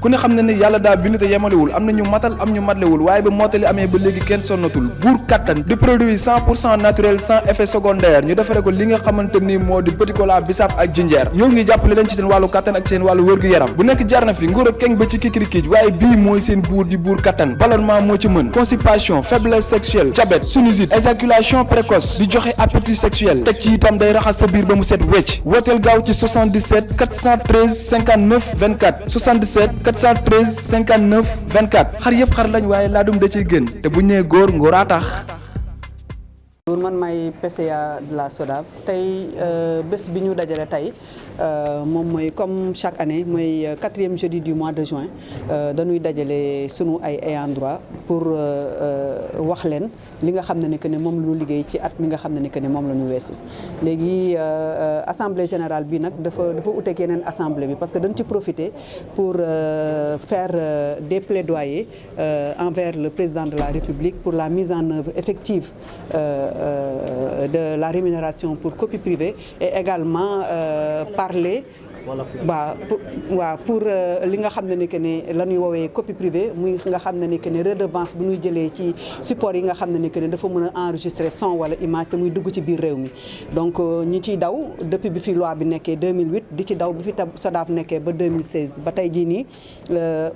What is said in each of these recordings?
ku ne xam ne ne yàlla daa bind te yemalewul am na ñu matal am ñu matlewul waaye ba mottali amee ba léegi kenn sonnatul buur kattan di produit 100% naturel sans effet secondaire ñu defare ko li nga xamante ni moo di petit cola bisaab ak jinjeer ñoo ngi jàppale leen ci seen wàllu kattan ak seen wàllu wërgu yaram bu nekk jarna fi nguur ak keng ba ci kikirikiij waaye bii mooy seen buur di buur kattan ballonnement moo ci mën constipation faiblesse sexuelle diabète sinusite éjaculation précoce di joxe appétit sexuel teg ci itam day raxas sa biir ba mu set wecc wooteel gaaw ci 77 413 59 24 77 413 59 24 xar yëpp xar lañ waaye laadum da ciy gën te bu ñu nee góor ngóoraa tax. man may PCA de la SODAV tey bés bi ñu dajale tey moom mooy comme chaque année mooy 4e jeudi du mois de juin dañuy dajale sunu ay ayants droit pour wax leen li nga xam ne ni que ne moom lu liggéey ci at mi nga xam ne ni que ne moom la ñu weesu léegi assemblée générale bi nag dafa uteeg yeneen assemblée bi parce que dañ ci profiter pour faire des plaidoyers envers le président de la République pour la mise en œuvre effective de la rémunération pour copie privée et également parler pour li nga xam ne ni que ne la ñuy woowee copie privée muy nga xam ne ni que ne redevance bu ñuy jëlee ci support yi nga xam ne ni que ne dafa mën a enregistrer son wala image te muy dugg ci biir réew mi donc ñi ciy daw depuis bi fi loi bi nekkee 2008 di ci daw bi fi SODAV nekkee ba 2016 ba tey jii nii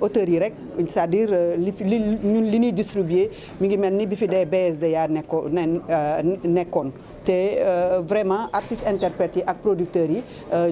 auteurs yi rek c'est-à-dire li ñuy distribuer mi ngi mel ni bi fi des BSDA nekkoon te vraiment artistes interprètes yi ak producteurs yi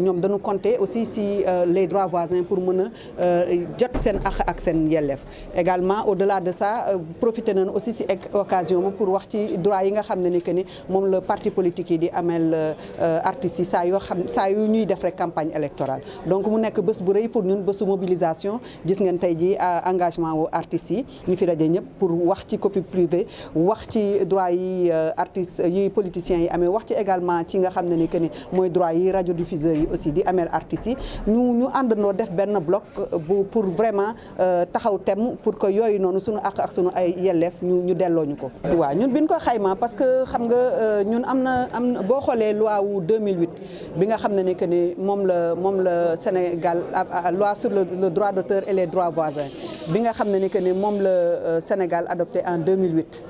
ñoom dañu compter aussi si les droits voisins pour mën a jot seen ak seen yelleef également au-delà de ça profité nañu aussi si occasion bu pour wax ci droit yi nga xam ne ni que ni moom la parti politique yi di ameel artistes yi saa yu ñuy def rek campagne électorale donc mu nekk bés bu rëy pour ñun bésu mobilisation gis ngeen tey ji engagement wu artistes yi ñu fi daje ñëpp pour wax ci copie privée wax ci droit yi artistes yi politiciens yi amee wax ci également ci nga xam ne ni que ni mooy droit yi radiodiffuseurs yi aussi di ameel artistes yi ñu àndandoo def benn bloc pour vraiment taxaw tem pour que yooyu noonu suñu ak suñu ay yelleef ñu delloo ñu ko. waaw ñun biñ ko xayma parce que xam nga ñun am na boo xoolee loi wu 2008 bi nga xam ne ni que ni moom la Sénégal loi sur le droit d'auteur et les droits voisins bi nga xam ne ni que ni moom la Sénégal adopté en 2008.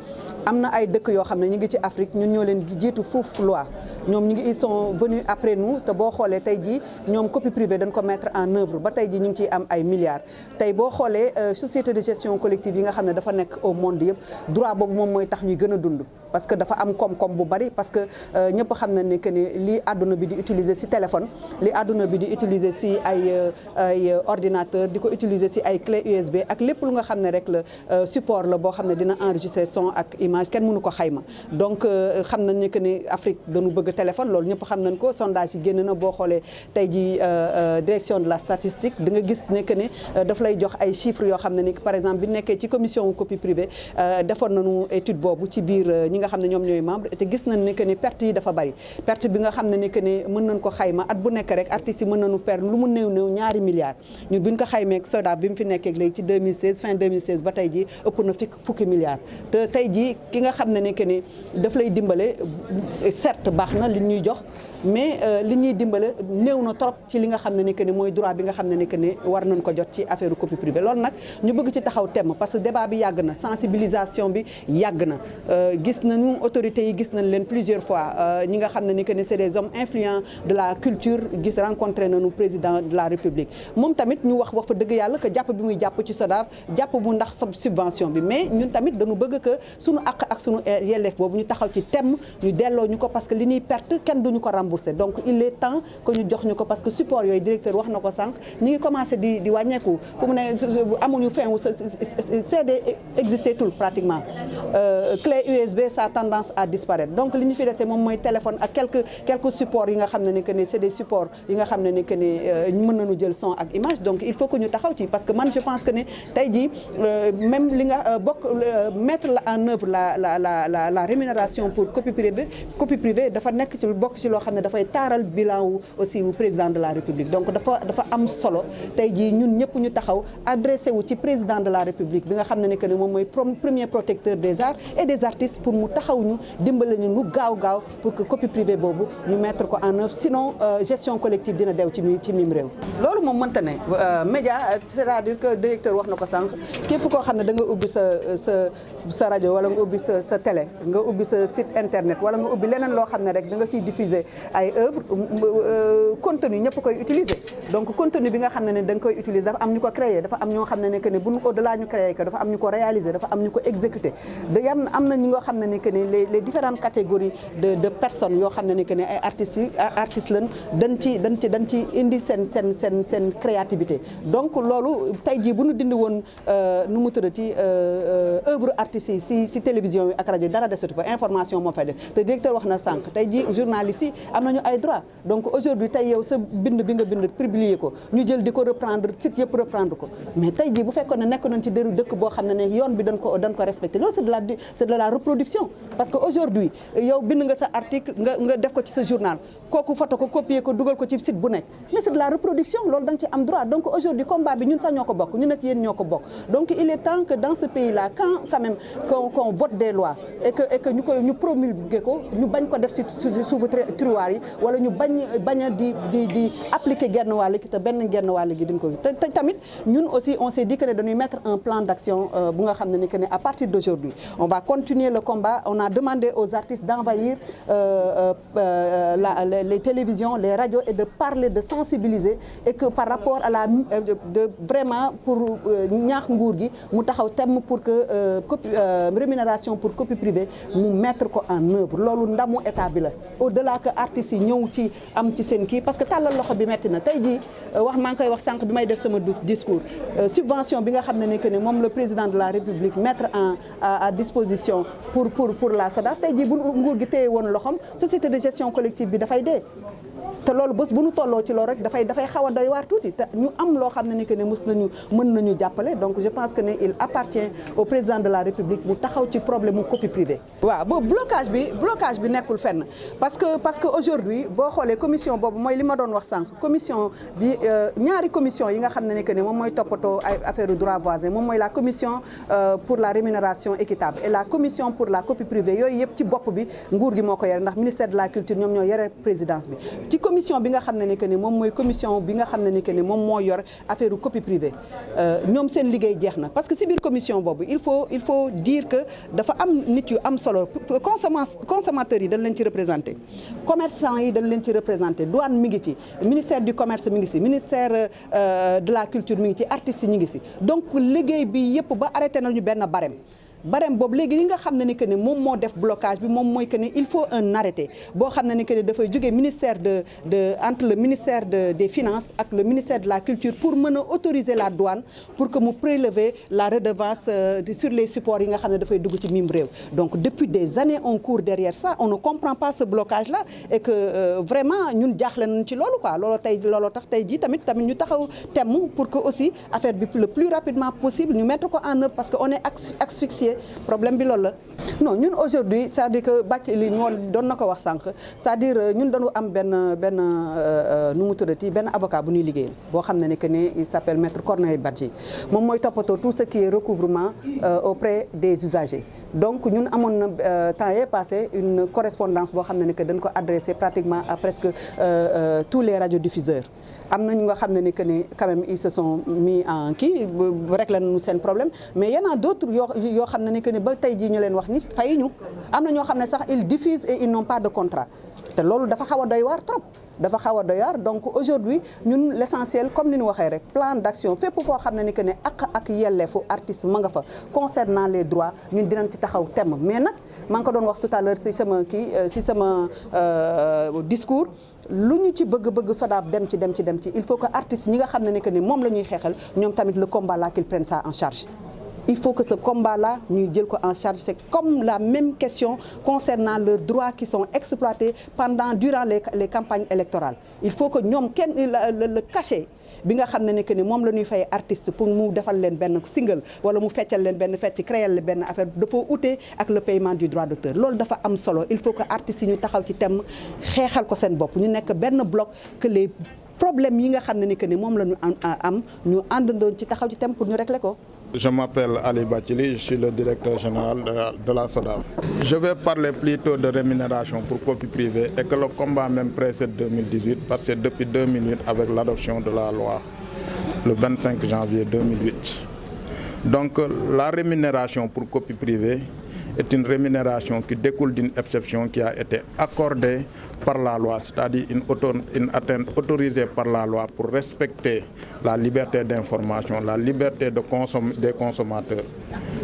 am na ay dëkk yoo xam ne ñu ngi ci Afrique ñun ñoo leen jiitu foofu loi ñoom ils sont venus après nous te boo xoolee tey jii ñoom copie privée dañ ko mettre en œuvre ba tey jii ñu ngi ciy am ay milliards tey boo xoolee société de gestion collective yi nga xam ne dafa nekk au monde yëpp droit boobu moom mooy tax ñuy gën a dund parce que dafa am koom-koom bu bari parce que ñëpp xam nañ ne que ni lii àdduna bi di utiliser ci téléphone li àdduna bi di utiliser ci ay ordinateur di ko utiliser ci ay clé USB ak lépp lu nga xam ne rek la support la boo xam ne dina enregistrer son ak image kenn mënu ko xayma donc xam nañ ne que ni Afrique dañu bëgg téléphone loolu ñëpp xam nañ ko sondage yi génn na boo xoolee tey ji direction de la statistique di nga gis ne que ni daf lay jox ay chiffres yoo xam ne ni par exemple bi nekkee ci commission copie privée defoon nañu étude boobu ci biir nga xam ne ñoom ñooy membre te gis nañ ne que ni perte yi dafa bari perte bi nga xam ne ni que ni mën nañ ko xayma at bu nekk rek artistes yi mën nañu perdre lu mu néew ñaari milliards ñun buñ ko xaymeeg SODAV bi mu fi nekkee léegi ci 2016 fin 2016 ba tey ji ëpp na fukki milliards te tey ji ki nga xam ne ni que ni daf lay dimbale certes baax na li ñuy jox mais li ñuy dimbale néew na trop ci li nga xam ne ni que ni mooy droit bi nga xam ne ni que ni war nañ ko jot ci affaire copie privée loolu nag ñu bëgg ci taxaw temm parce que débat bi yàgg na sensibilisation bi yàgg na gis nañu autorités yi gis nañ leen plusieurs fois ñi nga xam ne ni que ni c'est des hommes influents de la culture gis rencontré nañu président de la République moom tamit ñu wax fa dëgg yàlla que jàpp bi muy jàpp ci SODAV jàpp bu ndax subvention bi mais ñun tamit dañu bëgg que suñu àq ak suñu yelleef boobu ñu taxaw ci temm ñu delloo ñu ko parce que li ñuy perte kenn duñu ko rembourser donc il est temps que ñu jox ñu ko parce que support yooyu directeur wax na ko sànq ñi ngi commencé di wàññeeku fu mu ne amuñu fin wu CD existé tout pratiquement clé USB ça a tendance à disparaître donc li ñu fi dese moom mooy téléphone ak quelques supports yi nga xam ne ni que ni c'est des supports yi nga xam ne ni que ni mën nañu jël son ak image donc il faut que ñu taxaw ci parce que man je pense que ne tey jii même li nga mettre en œuvre la rémunération pour copie privée dafa nekk ci bokk ci loo xam ne dafay taaral bilan wu aussi wu président de la République donc dafa am solo tey jii ñun ñëpp ñu taxaw adressé wu ci président de la République bi nga xam ne ni que ni moom mooy premier protecteur des des arts et des artistes pour mu taxaw ñu dimbale ñu nu gaaw pour que copie privée boobu ñu mettre ko en œuvre sinon gestion collective dina dew ci mim réew. loolu moom mënta ne média c'est-à-dire que directeur wax na ko sànq képp koo xam ne da nga ubbi sa rajo wala nga ubbi sa télé nga ubbi sa site internet wala nga ubbi leneen loo xam ne rek da nga ciy diffuser ay œuvres contenu ñëpp koy utiliser donc contenu bi nga xam ne da nga koy utiliser dafa am ñu ko créer dafa am ñoo xam ne que ne bu au-delà ñu créer que dafa am ñu ko réaliser dafa am ñu ko exécuter am na ñi nga xam ne que ne les différentes catégories de personnes yoo xam ne que ne ay artistes lañ dañ ci indi seen créativité donc loolu tey jii bu ñu dindi woon nu mu tuddati œuvre artistes yi si télévision yi ak rajo dara desatu fa information moo fay def te directeur wax na sànq tey jii journalistes yi am nañu ay droits donc aujourd'hui tey yow sa bind bi nga bind publier ko ñu jël di ko reprendre site yëpp reprendre ko mais tey jii bu fekkoon ne nekk nañ ci déru dëkk boo xam ne yoon bi dañ ko respecté loolu c'est de la reproduction parce que aujourd'hui yow bind nga sa article nga def ko ci sa journal kooku photo ko copier ko dugal ko ci site bu nekk mais c'est de la reproduction loolu da nga ci am droit donc aujourd'hui combat bi ñun sax ñoo ko bokk ñun ak yéen ñoo ko bokk donc il est temps que dans ce pays là quand même qu'on vote des lois et que ñu promulguer ko ñu bañ ko def ci suufu tiroir yi wala ñu bañ a di appliquer genn wàll gi te benn genn wàll gi duñ ko te tamit ñun aussi on s'est dit que ne dañuy mettre un plan d'action bu nga xam ne que ne à partir d'aujourd'hui on va continuer le combat on a demandé aux artistes d'envahir les télévisions les radios et de parler de sensibiliser et que par rapport à de vraiment pour ñaax nguur gi mu taxaw thème pour que rémunération pour copie privée mu mettre ko en œuvre loolu ndamu état bi la au-delà que artistes yi ñëw ci am ci seen kii parce que tàllal loxo bi metti na tey jii maa ngi koy wax sànq bi may def sama discours subvention bi nga xam ne que ne moom le président de la République mettre à disposition pour la SODAV tey jii bu nguur gi téye woon loxom société de gestion collective bi dafay dee te loolu bés bu ñu tolloo ci loolu rek dafay xaw a doy waar tuuti te ñu am loo xam ne que ne mën nañu jàppale donc je pense que ne il appartient au président de la République mu taxaw ci problème mu copie privée. waaw boobu blocage bi nekkul fenn parce que aujourd'hui boo xoolee commission boobu mooy li ma doon wax sànq commission bi ñaari commission yi nga xam ne que ne moom mooy toppatoo ay affaire droit voisin moom mooy la commission pour la rémunération équitable et la commission pour la copie privée yooyu yëpp ci bopp bi nguur gi moo ko yore ndax ministère de la culture ñoom ñoo yore présidence bi. commission bi nga xam ne que ne moom mooy commission bi nga xam ne que ne moom moo yor affaire copie privée ñoom seen liggéey jeex na parce que si biir commission boobu il faut dire que dafa am nit yu am solo consommateurs yi dañ leen ci représenté commerçants yi dañ leen ci représenté douane mi ngi ci ministère du commerce mi ngi ci ministère de la culture mi ngi ci artistes yi ñi ngi ci donc liggéey bi yëpp ba arrêté nañu benn barème boobu léegi li nga xam ne que ne moom moo def blocage bi moom mooy que ne il faut un arrêté boo xam ne que ne dafay jógee ministère entre le ministère des finances ak le ministère de la culture pour mën a autoriser la douane pour que mu prélever la redevance sur les supports yi nga xam ne dafay dugg ci mim réew donc depuis des années on court derrière ça on ne comprend pas ce blocage là et que vraiment ñun jaaxle nañ ci loolu quoi looloo tax tey jii tamit ñu taxaw temm pour que aussi affaire bi le plus rapidement possible ñu mettre ko en œuvre parce que on est asphyxié problème bi loolu la non ñun aujourd'hui c'est-à-dire que bàcc li ñoon doon na ko wax sànq c'est-à-dire ñun dañu am benn nu mu tuddati benn avocat bu ñuy liggéeyal boo xam ne que ne il s'appelle maître Corneille Badji moom mooy toppatoo tout ce qui est recouvrement auprès des usagers donc ñun amoon na temps yee passé une correspondance boo xam ne que dañ ko adressé pratiquement à presque tous les radiodiffuseurs am na ñu nga xam ne que ne quand même ils se sont mis en kii réglé nañu seen problème mais y en a d'autres yoo xam ne que ne ba tey jii ñu leen wax ni fay ñu am na ñoo xam ne sax ils diffusent et ils n'ont pas de contrat te loolu dafa xaw a doy waar trop dafa xaw a doy waar donc aujourd'hui ñun l'essentiel comme ni ñu waxee rek plan d'action fépp foo xam ne que ne ak yelleefu artiste ma nga fa concernant les droits ñun dinañ ci taxaw temm mais nag maa ngi ko doon wax tout à l'heure ci sama discours lu ñu ci bëgg SODAV dem ci il faut que artistes ñi nga xam ne que ni moom la ñuy xeexal ñoom tamit le combat là qu'ils prennent ça en charge il faut que ce combat-là ñuy jël ko en charge c'est comme la même question concernant leurs droits qui sont exploités durant les campagnes électorales il faut que ñoom kenn le cachet bi nga xam ne que ni moom la ñuy fay artiste pour mu defal leen benn single wala mu feccal leen benn fecc créer leen benn affaire dafa ute ak le paiement du droit d'auteur loolu dafa am solo il faut que artistes yi ñu taxaw ci thème xeexal ko seen bopp ñu nekk benn bloc que les problèmes yi nga xam ne que ni moom la ñu am ñu àndandoon ci taxaw ci thème pour ñu régler ko Je m'appelle Ali Bathily, je suis le directeur général de la SODAV. Je vais parler plutôt de rémunération pour copie privée et que le combat même précède 2018 parce que c'est depuis 2008 avec l'adoption de la loi le 25 janvier 2008. Donc la rémunération pour copie privée est une rémunération qui découle d'une exception qui a été accordée par la loi, c'est-à-dire une atteinte autorisée par la loi pour respecter la liberté d'information, la liberté des consommateurs.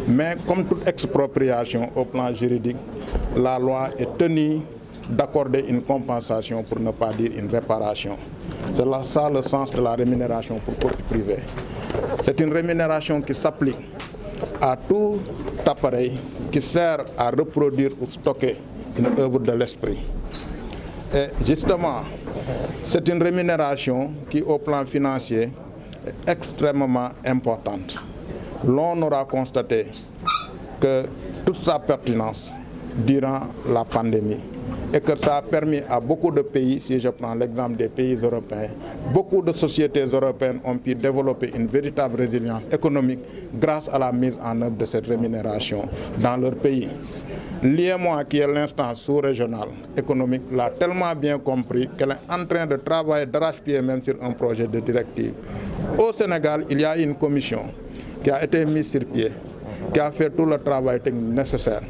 Mais comme toute expropriation au plan juridique, la loi est tenue d'accorder une compensation pour ne pas dire une réparation. C'est ça le sens de la rémunération pour copie privée. C'est une rémunération qui s'applique à tout appareil qui sert à reproduire ou stocker une œuvre de l'esprit. Et justement, c'est une rémunération qui, au plan financier, est extrêmement importante. L'on aura constaté que toute sa pertinence durant la pandémie et que ça a permis à beaucoup de pays, si je prends l'exemple des pays européens, beaucoup de sociétés européennes ont pu développer une véritable résilience économique grâce à la mise en œuvre de cette rémunération dans leur pays. L'IMOA, qui est l'instance sous-régionale économique, l'a tellement bien compris qu'elle est en train de travailler d'arrache-pied même sur un projet de directive. Au Sénégal, il y a une commission qui a été mise sur pied, qui a fait tout le travail technique nécessaire,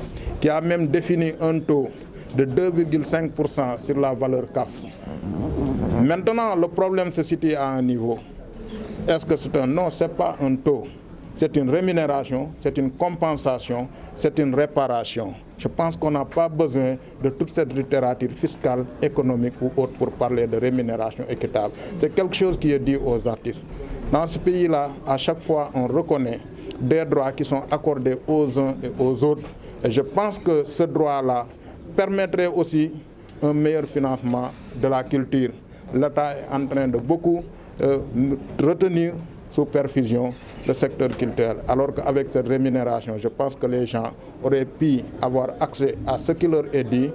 qui a même défini un taux de 2,5% sur la valeur CAF. Maintenant, le problème se situe à un niveau. Est-ce que c'est un non? Ce n'est pas un taux. C'est une rémunération, c'est une compensation, c'est une réparation. Je pense qu'on n'a pas besoin de toute cette littérature fiscale, économique ou autre pour parler de rémunération équitable. C'est quelque chose qui est dit aux artistes. Dans ce pays-là, à chaque fois, on reconnaît des droits qui sont accordés aux uns et aux autres. Et je pense que ce droit-là permettrait aussi un meilleur financement de la culture. L'État est en train de beaucoup retenir sous perfusion le secteur culturel, alors qu'avec cette rémunération, je pense que les gens auraient pu avoir accès à ce qui leur est dit,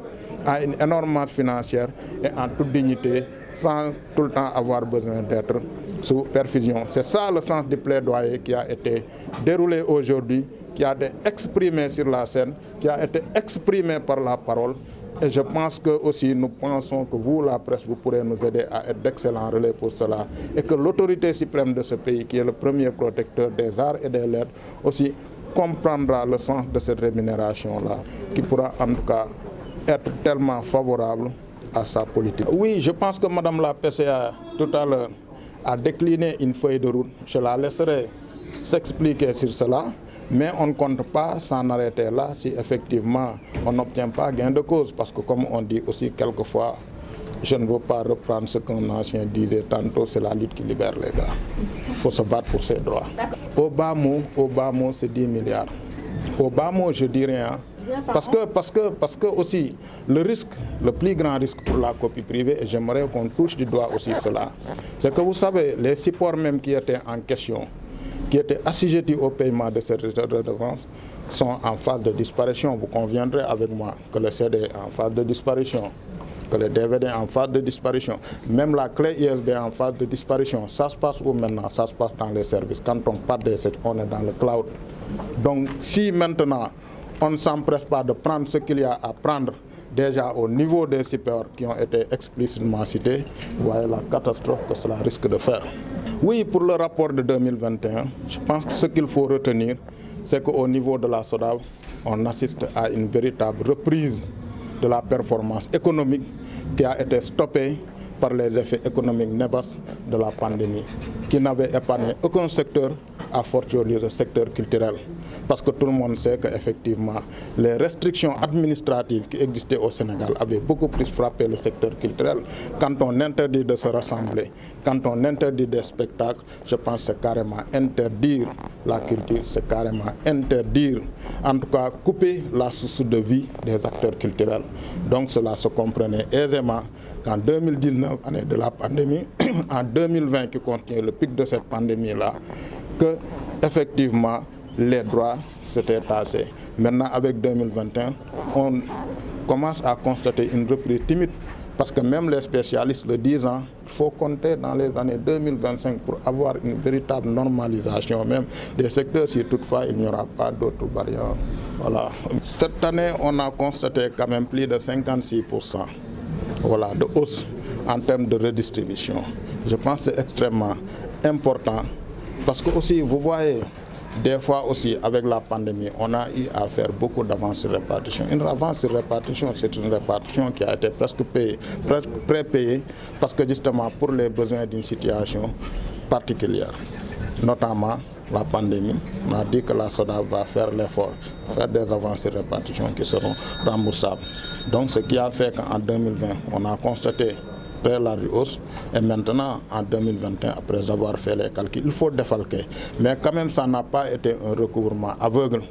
à une énorme masse financière et en toute dignité, sans tout le temps avoir besoin d'être sous perfusion. C'est ça le sens du plaidoyer qui a été déroulé aujourd'hui, qui a été exprimé sur la scène, qui a été exprimé par la parole. Et je pense que aussi nous pensons que vous, la presse, vous pourrez nous aider à être d'excellents relais pour cela. Et que l'autorité suprême de ce pays, qui est le premier protecteur des arts et des lettres, aussi comprendra le sens de cette rémunération-là, qui pourra en tout cas être tellement favorable à sa politique. Oui, je pense que Madame la PCA, tout à l'heure, a décliné une feuille de route. Je la laisserai s'expliquer sur cela. Mais on ne compte pas s'en arrêter là si effectivement on n'obtient pas gain de cause. Parce que comme on dit aussi quelquefois, je ne veux pas reprendre ce qu'un ancien disait tantôt, c'est la lutte qui libère les gars. Il faut se battre pour ses droits. Au bas mot, c'est 10 milliards. Au bas mot, je dis rien. Parce que aussi, le risque, le plus grand risque pour la copie privée, et j'aimerais qu'on touche du doigt aussi cela, c'est que vous savez, les supports même qui étaient en question, qui étaient assujettis au paiement de cette redevance, sont en phase de disparition. Vous conviendrez avec moi que le CD est en phase de disparition, que le DVD est en phase de disparition, même la clé USB est en phase de disparition. Ça se passe où maintenant? Ça se passe dans les services. Quand on part des sites, on est dans le cloud. Donc si maintenant on ne s'empresse pas de prendre ce qu'il y a à prendre, déjà au niveau des supports qui ont été explicitement cités, vous voyez la catastrophe que cela risque de faire. Oui, pour le rapport de 2021, je pense que ce qu'il faut retenir, c'est qu'au niveau de la SODAV, on assiste à une véritable reprise de la performance économique qui a été stoppée par les effets économiques néfastes de la pandémie, qui n'avaient épargné aucun secteur, à fortiori le secteur culturel. Parce que tout le monde sait qu'effectivement, les restrictions administratives qui existaient au Sénégal avaient beaucoup plus frappé le secteur culturel. Quand on interdit de se rassembler, quand on interdit des spectacles, je pense que c'est carrément interdire la culture, c'est carrément interdire, en tout cas couper la source de vie des acteurs culturels. Donc cela se comprenait aisément qu'en 2019, année de la pandémie, en 2020 qui contient le pic de cette pandémie-là, que effectivement les droits s'étaient tassés. Maintenant avec 2021, on commence à constater une reprise timide Parce que même les spécialistes le disent, hein, il faut compter dans les années 2025 pour avoir une véritable normalisation même des secteurs si toutefois il n'y aura pas d'autres variants. Voilà. Cette année, on a constaté quand même plus de 56% voilà, de hausse en termes de redistribution. Je pense que c'est extrêmement important parce que aussi, vous voyez, des fois aussi, avec la pandémie, on a eu à faire beaucoup d'avances sur répartition. Une avance sur répartition, c'est une répartition qui a été presque payée, presque prépayée, parce que justement pour les besoins d'une situation particulière, notamment la pandémie, on a dit que la SODAV va faire l'effort, faire des avances sur répartition qui seront remboursables. Donc ce qui a fait qu'en 2020, on a constaté très large hausse et maintenant en 2021 après avoir fait les calculs il faut défalquer mais quand même ça n'a pas été un recouvrement aveugle,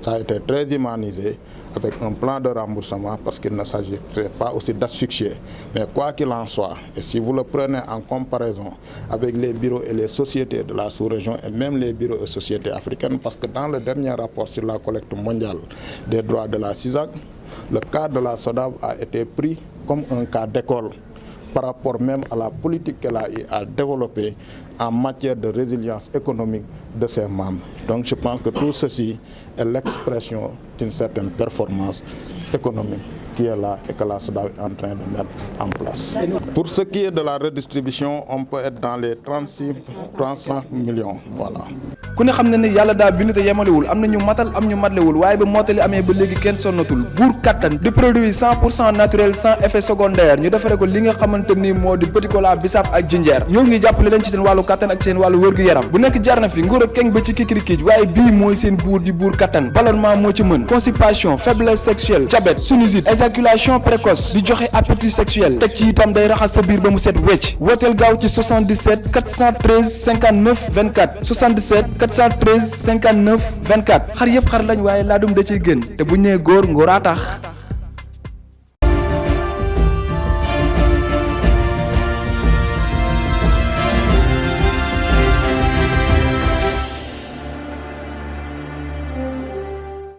ça a été très humanisé avec un plan de remboursement parce qu'il ne s'agissait pas aussi d'asphyxier, mais quoi qu'il en soit et si vous le prenez en comparaison avec les bureaux et les sociétés de la sous-région et même les bureaux et sociétés africaines, parce que dans le dernier rapport sur la collecte mondiale des droits de la CISAC, le cas de la SODAV a été pris comme un cas d'école par rapport même à la politique qu'elle a eu à développer en matière de résilience économique de ses membres. Donc je pense que tout ceci est l'expression d'une certaine performance économique qui est là et que la SODAV est en train de mettre en place. Pour ce qui est de la redistribution, on peut être dans les 35 millions. Voilà. ku ne xam na ne yàlla daa bind te yemalewul am na ñu matal am ñu matlewul waaye ba mottali amee ba léegi kenn sonnatul buur kattan di produit 100% naturel sans effet secondaire ñu defare ko li nga xamante ni moo di petit cola bisaab ak jinjeer ñoo ngi jàppale leen ci seen wàllu kattan ak seen wàllu wërgu-yaram bu nekk jar na fi nguur ak keng ba ci kikirikiij waaye bii mooy seen buur di buur kattan ballonnement moo ci mën constipation faiblesse sexuelle diabète sinusite éjaculation précoce di joxe appétit sexuel teg ci itam day raxas sa biir ba mu set wecc wooteel gaaw ci 77 413 59 24 77 413 59 24 xar yëpp xar lañ waaye laadum da ciy gën te bu ñu nee góor ngóoraa tax